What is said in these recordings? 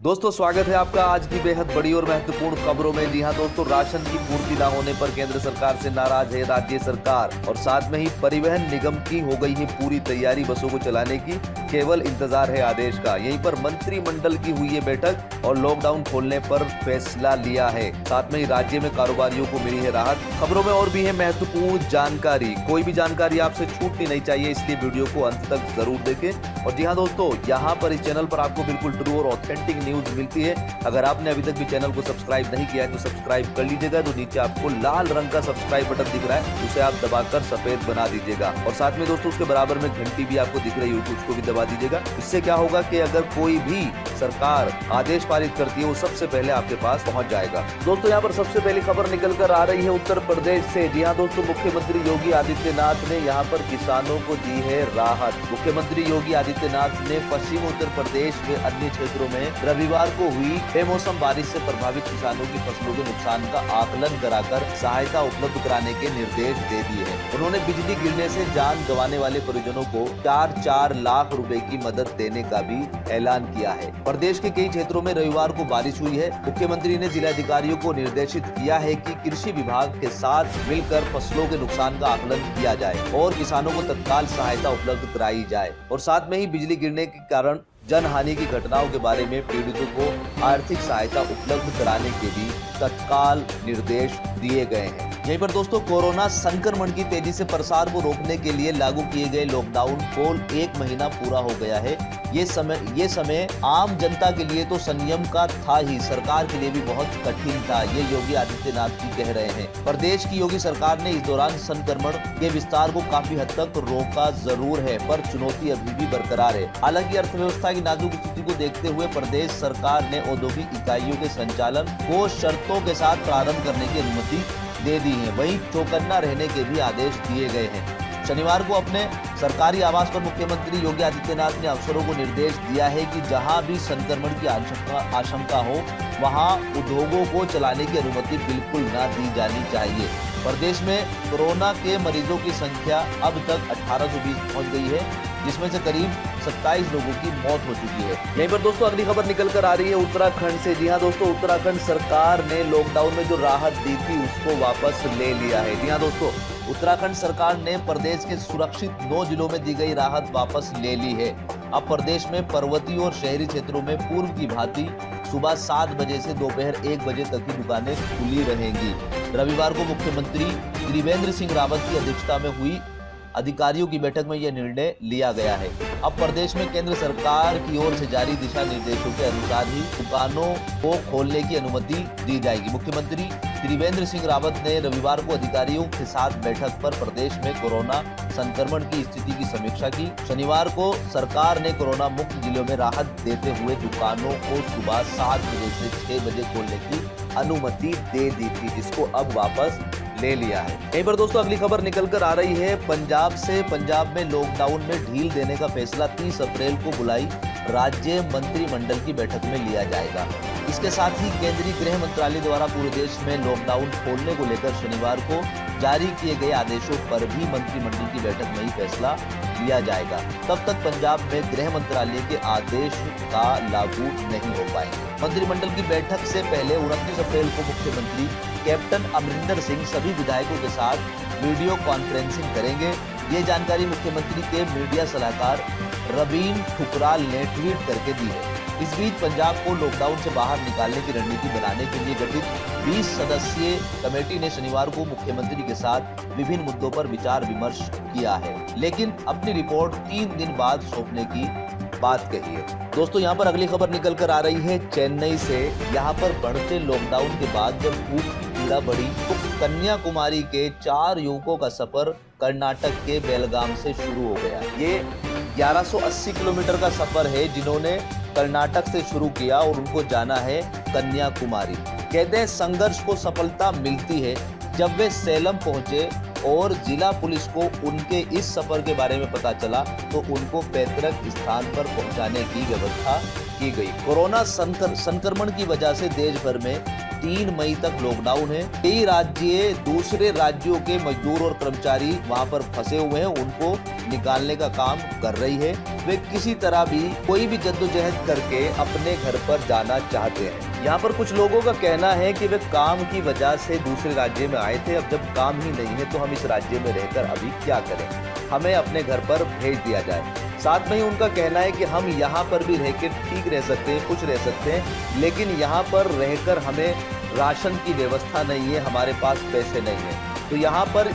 दोस्तों स्वागत है आपका आज की बेहद बड़ी और महत्वपूर्ण खबरों में। जी हां दोस्तों, राशन की पूर्ति न होने पर केंद्र सरकार से नाराज है राज्य सरकार और साथ में ही परिवहन निगम की हो गई है पूरी तैयारी बसों को चलाने की, केवल इंतजार है आदेश का। यहीं पर मंत्रिमंडल की हुई है बैठक और लॉकडाउन खोलने पर फैसला लिया है। साथ में ही राज्य में कारोबारियों को मिली है राहत। खबरों में और भी है महत्वपूर्ण जानकारी, कोई भी जानकारी आपसे छूटनी नहीं चाहिए, इसलिए वीडियो को अंत तक जरूर देखें। और जी हाँ दोस्तों, यहाँ पर इस चैनल पर आपको बिल्कुल ट्रू और ऑथेंटिक न्यूज मिलती है। अगर आपने अभी तक भी चैनल को सब्सक्राइब नहीं किया है तो सब्सक्राइब कर लीजिएगा। जो नीचे आपको लाल रंग का सब्सक्राइब बटन दिख रहा है उसे आप दबाकर सफेद बना दीजिएगा और साथ में दोस्तों उसके बराबर में घंटी भी आपको दिख रही है, उसको भी दबा दीजिएगा। इससे क्या होगा कि अगर कोई भी सरकार आदेश पारित करती है वो सबसे पहले आपके पास पहुंच जाएगा। दोस्तों यहाँ पर सबसे पहली खबर निकल कर आ रही है उत्तर प्रदेश से। जी हाँ दोस्तों, मुख्यमंत्री योगी आदित्यनाथ ने यहाँ पर किसानों को दी है राहत। मुख्यमंत्री योगी आदित्यनाथ ने पश्चिम उत्तर प्रदेश व अन्य क्षेत्रों में रविवार को हुई बेमौसम बारिश से प्रभावित किसानों की फसलों के नुकसान का आकलन कराकर सहायता उपलब्ध कराने के निर्देश दे दिए हैं। उन्होंने बिजली गिरने से जान गंवाने वाले परिजनों को 4 लाख रुपए की मदद देने का भी ऐलान किया है। प्रदेश के कई क्षेत्रों में रविवार को बारिश हुई है। मुख्यमंत्री ने जिलाधिकारियों को निर्देशित किया है कि कृषि विभाग के साथ मिलकर फसलों के नुकसान का आकलन किया जाए और किसानों को तत्काल सहायता उपलब्ध कराई जाए और साथ में ही बिजली गिरने के कारण जन हानि की घटनाओं के बारे में पीड़ितों को आर्थिक सहायता उपलब्ध कराने के भी तत्काल निर्देश दिए गए हैं। यहीं पर दोस्तों, कोरोना संक्रमण की तेजी से प्रसार को रोकने के लिए लागू किए गए लॉकडाउन को 1 महीना पूरा हो गया है। ये समय आम जनता के लिए तो संयम का था ही, सरकार के लिए भी बहुत कठिन था, ये योगी आदित्यनाथ जी कह रहे हैं। प्रदेश की योगी सरकार ने इस दौरान संक्रमण के विस्तार को काफी हद तक रोका जरूर है, पर चुनौती अभी भी बरकरार है। हालांकि अर्थव्यवस्था की नाजुक स्थिति को देखते हुए प्रदेश सरकार ने औद्योगिक इकाइयों के संचालन को शर्तों के साथ प्रारंभ करने की अनुमति दे दी है। वहीं चौकन्ना रहने के भी आदेश दिए गए हैं। शनिवार को अपने सरकारी आवास पर मुख्यमंत्री योगी आदित्यनाथ ने अफसरों को निर्देश दिया है कि जहां भी संक्रमण की आशंका हो वहां उद्योगों को चलाने की अनुमति बिल्कुल न दी जानी चाहिए। प्रदेश में कोरोना के मरीजों की संख्या अब तक 1820 पहुंच गई है, जिसमें से करीब 27 लोगों की मौत हो चुकी है। यहीं पर दोस्तों अगली खबर निकल कर आ रही है उत्तराखंड से। जी हाँ दोस्तों, उत्तराखंड सरकार ने लॉकडाउन में जो राहत दी थी उसको वापस ले लिया है। जी हाँ दोस्तों, उत्तराखंड सरकार ने प्रदेश के सुरक्षित 9 जिलों में दी गई राहत वापस ले ली है। अब प्रदेश में पर्वतीय और शहरी क्षेत्रों में पूर्व की भांति सुबह 7 बजे से दोपहर 1 बजे तक की दुकानें खुली रहेंगी। रविवार को मुख्यमंत्री त्रिवेंद्र सिंह रावत की अध्यक्षता में हुई अधिकारियों की बैठक में यह निर्णय लिया गया है। अब प्रदेश में केंद्र सरकार की ओर से जारी दिशा निर्देशों के अनुसार ही दुकानों को खोलने की अनुमति दी जाएगी। मुख्यमंत्री त्रिवेंद्र सिंह रावत ने रविवार को अधिकारियों के साथ बैठक पर प्रदेश में कोरोना संक्रमण की स्थिति की समीक्षा की। शनिवार को सरकार ने कोरोना मुक्त जिलों में राहत देते हुए दुकानों को सुबह 7 बजे से 6 बजे खोलने की अनुमति दे दी थी, जिसको अब वापस ले लिया है। यहीं पर दोस्तों अगली खबर निकल कर आ रही है पंजाब से। पंजाब में लॉकडाउन में ढील देने का फैसला 30 अप्रैल को बुलाई राज्य मंत्रिमंडल की बैठक में लिया जाएगा। इसके साथ ही केंद्रीय गृह मंत्रालय द्वारा पूरे देश में लॉकडाउन खोलने को लेकर शनिवार को जारी किए गए आदेशों पर भी मंत्रिमंडल की बैठक में ही फैसला लिया जाएगा। तब तक पंजाब में गृह मंत्रालय के आदेश का लागू नहीं हो पाएंगे। मंत्रिमंडल की बैठक से पहले 29 अप्रैल को मुख्यमंत्री कैप्टन अमरिंदर सिंह सभी विधायकों के साथ वीडियो कॉन्फ्रेंसिंग करेंगे। ये जानकारी मुख्यमंत्री के मीडिया सलाहकार रवीन ठुकराल ने ट्वीट करके दी है। इस बीच पंजाब को लॉकडाउन से बाहर निकालने की रणनीति बनाने के लिए गठित 20 सदस्यीय कमेटी ने शनिवार को मुख्यमंत्री के साथ विभिन्न मुद्दों पर विचार विमर्श किया है, लेकिन अपनी रिपोर्ट 3 दिन बाद सौंपने की बात कही है। दोस्तों यहाँ पर अगली खबर निकल कर आ रही है चेन्नई से। यहाँ पर बढ़ते लॉकडाउन के बाद जब भूख की पीड़ा बढ़ी तो कन्याकुमारी के 4 युवकों का सफर कर्नाटक के बेलगाम से शुरू हो गया। ये 1180 किलोमीटर का सफर है जिन्होंने कर्नाटक से शुरू किया और उनको जाना है कन्याकुमारी। कहते हैं संघर्ष को सफलता मिलती है। जब वे सेलम पहुंचे और जिला पुलिस को उनके इस सफर के बारे में पता चला तो उनको पैतृक स्थान पर पहुंचाने की व्यवस्था की गई। कोरोना संक्रमण की वजह से देश भर में 3 मई तक लॉकडाउन है। कई राज्य दूसरे राज्यों के मजदूर और कर्मचारी वहां पर फंसे हुए हैं, उनको निकालने का काम कर रही है। वे किसी तरह भी कोई भी जद्दोजहद करके अपने घर पर जाना चाहते हैं। यहाँ पर कुछ लोगों का कहना है कि वे काम की वजह से दूसरे राज्य में आए थे, अब जब काम ही नहीं है तो हम इस राज्य में रहकर अभी क्या करें, हमें अपने घर पर भेज दिया जाए। साथ में ही उनका कहना है कि हम यहाँ पर भी रहकर ठीक रह सकते हैं, कुछ रह सकते हैं, लेकिन यहाँ पर रहकर हमें राशन की व्यवस्था नहीं है, हमारे पास पैसे नहीं है। तो यहाँ पर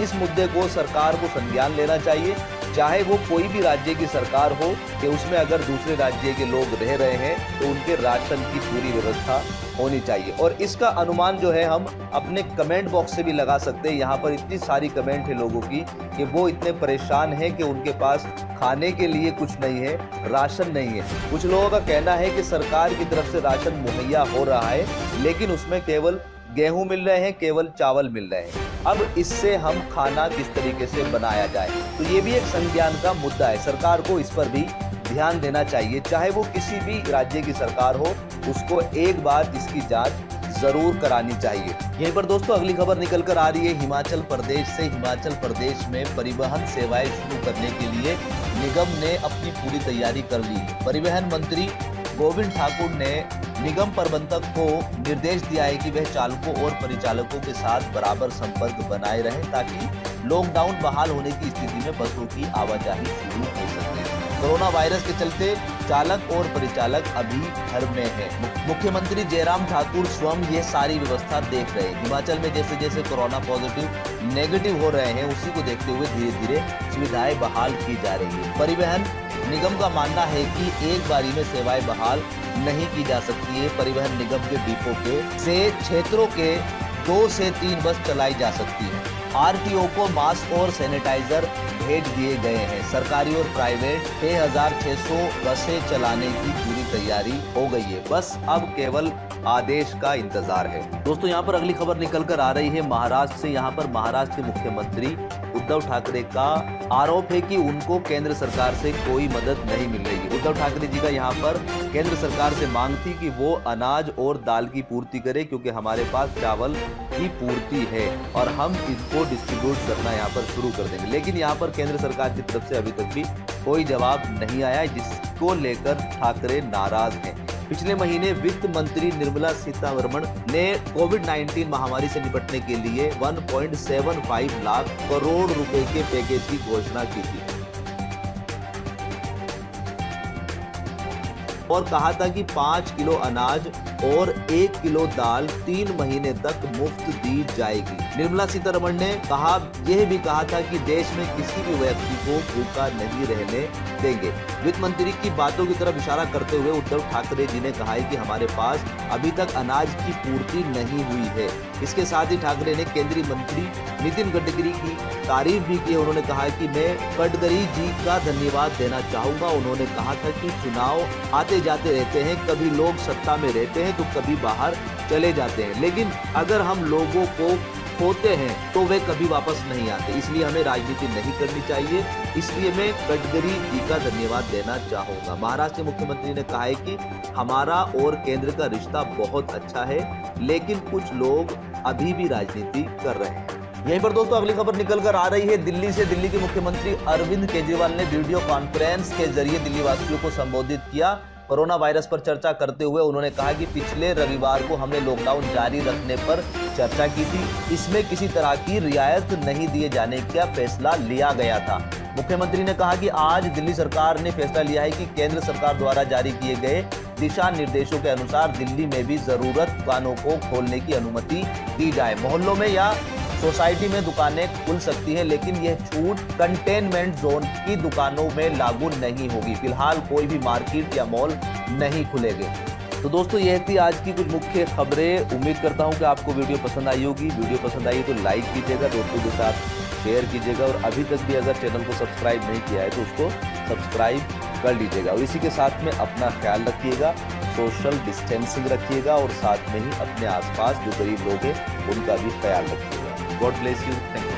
इस मुद्दे को सरकार को संज्ञान लेना चाहिए, चाहे वो कोई भी राज्य की सरकार हो, कि उसमें अगर दूसरे राज्य के लोग रह रहे हैं तो उनके राशन की पूरी व्यवस्था होनी चाहिए। और इसका अनुमान जो है हम अपने कमेंट बॉक्स से भी लगा सकते हैं। यहाँ पर इतनी सारी कमेंट है लोगों की कि वो इतने परेशान हैं कि उनके पास खाने के लिए कुछ नहीं है, राशन नहीं है। कुछ लोगों का कहना है कि सरकार की तरफ से राशन मुहैया हो रहा है, लेकिन उसमें केवल गेहूं मिल रहे हैं, केवल चावल मिल रहे हैं। अब इससे हम खाना किस तरीके से बनाया जाए, तो ये भी एक संज्ञान का मुद्दा है। सरकार को इस पर भी ध्यान देना चाहिए, चाहे वो किसी भी राज्य की सरकार हो, उसको एक बार इसकी जांच जरूर करानी चाहिए। यहीं पर दोस्तों अगली खबर निकल कर आ रही है हिमाचल प्रदेश से। हिमाचल प्रदेश में परिवहन सेवाएं शुरू करने के लिए निगम ने अपनी पूरी तैयारी कर ली है। परिवहन मंत्री गोविंद ठाकुर ने निगम प्रबंधक को निर्देश दिया है कि वह चालकों और परिचालकों के साथ बराबर संपर्क बनाए रहें, ताकि लॉकडाउन बहाल होने की स्थिति में बसों की आवाजाही शुरू हो सके। कोरोना वायरस के चलते चालक और परिचालक अभी घर में है। मुख्यमंत्री जयराम ठाकुर स्वयं ये सारी व्यवस्था देख रहे हैं। हिमाचल में जैसे जैसे कोरोना पॉजिटिव नेगेटिव हो रहे हैं, उसी को देखते हुए धीरे धीरे सुविधाएं बहाल की जा रही है। परिवहन निगम का मानना है कि एक बारी में सेवाएं बहाल नहीं की जा सकती है। परिवहन निगम के डिपो से क्षेत्रों के 2 से 3 बस चलाई जा सकती है। आरटीओ को मास्क और सैनिटाइजर भेज दिए गए हैं। सरकारी और प्राइवेट 6600 बसें चलाने की पूरी तैयारी हो गई है, बस अब केवल आदेश का इंतजार है। दोस्तों यहाँ पर अगली खबर निकल कर आ रही है महाराष्ट्र से। यहाँ पर महाराष्ट्र के मुख्यमंत्री उद्धव ठाकरे का आरोप है कि उनको केंद्र सरकार से कोई मदद नहीं मिल रही है। उद्धव ठाकरे जी का यहाँ पर केंद्र सरकार से मांग थी कि वो अनाज और दाल की पूर्ति करे, क्योंकि हमारे पास चावल की पूर्ति है और हम इसको डिस्ट्रीब्यूट करना यहाँ पर शुरू कर देंगे। लेकिन यहाँ पर केंद्र सरकार की तरफ से अभी तक भी कोई जवाब नहीं आया, जिसको लेकर ठाकरे नाराज हैं। पिछले महीने वित्त मंत्री निर्मला सीतारमण ने कोविड-19 महामारी से निपटने के लिए 1.75 लाख करोड़ रुपए के पैकेज की घोषणा की थी और कहा था कि 5 किलो अनाज और 1 किलो दाल 3 महीने तक मुफ्त दी जाएगी। निर्मला सीतारमण ने यह भी कहा था कि देश में किसी भी व्यक्ति को भूखा नहीं रहने देंगे। वित्त मंत्री की बातों की तरफ इशारा करते हुए उद्धव ठाकरे जी ने कहा है कि हमारे पास अभी तक अनाज की पूर्ति नहीं हुई है। इसके साथ ही ठाकरे ने केंद्रीय मंत्री नितिन गडकरी की तारीफ भी की। उन्होंने कहा कि मैं गडकरी जी का धन्यवाद देना चाहूंगा। उन्होंने कहा था कि चुनाव आते जाते रहते हैं, कभी लोग सत्ता में रहते हैं तो कभी बाहर चले जाते हैं, लेकिन अगर हम लोगों को खोते हैं तो वे कभी वापस नहीं आते, इसलिए हमें राजनीति नहीं करनी चाहिए। इसलिए मैं गडकरी जी का धन्यवाद देना चाहूंगा। महाराष्ट्र के मुख्यमंत्री ने कहा है कि हमारा और केंद्र का रिश्ता बहुत अच्छा है, लेकिन कुछ लोग अभी भी राजनीति कर रहे हैं। यहीं पर दोस्तों अगली खबर निकल कर आ रही है दिल्ली से। दिल्ली के मुख्यमंत्री अरविंद केजरीवाल ने वीडियो कॉन्फ्रेंस के जरिए दिल्ली वासियों को संबोधित किया। कोरोना वायरस पर चर्चा करते हुए उन्होंने कहा कि पिछले रविवार को हमने लॉकडाउन जारी रखने पर चर्चा की थी, इसमें किसी तरह की रियायत नहीं दिए जाने का फैसला लिया गया था। मुख्यमंत्री ने कहा कि आज दिल्ली सरकार ने फैसला लिया है कि केंद्र सरकार द्वारा जारी किए गए दिशा निर्देशों के अनुसार दिल्ली में भी जरूरत दुकानों को खोलने की अनुमति दी जाए। मोहल्लों में या सोसाइटी में दुकानें खुल सकती हैं, लेकिन यह छूट कंटेनमेंट जोन की दुकानों में लागू नहीं होगी। फिलहाल कोई भी मार्केट या मॉल नहीं खुलेंगे। तो दोस्तों यह थी आज की कुछ मुख्य खबरें। उम्मीद करता हूं कि आपको वीडियो पसंद आई होगी। वीडियो पसंद आई तो लाइक कीजिएगा, दोस्तों के साथ शेयर कीजिएगा और अभी तक भी अगर चैनल को सब्सक्राइब नहीं किया है तो उसको सब्सक्राइब कर लीजिएगा। और इसी के साथ में अपना ख्याल रखिएगा, सोशल डिस्टेंसिंग रखिएगा और साथ में ही अपने आसपास जो गरीब लोग हैं उनका भी ख्याल रखिएगा। God bless you. Thank you.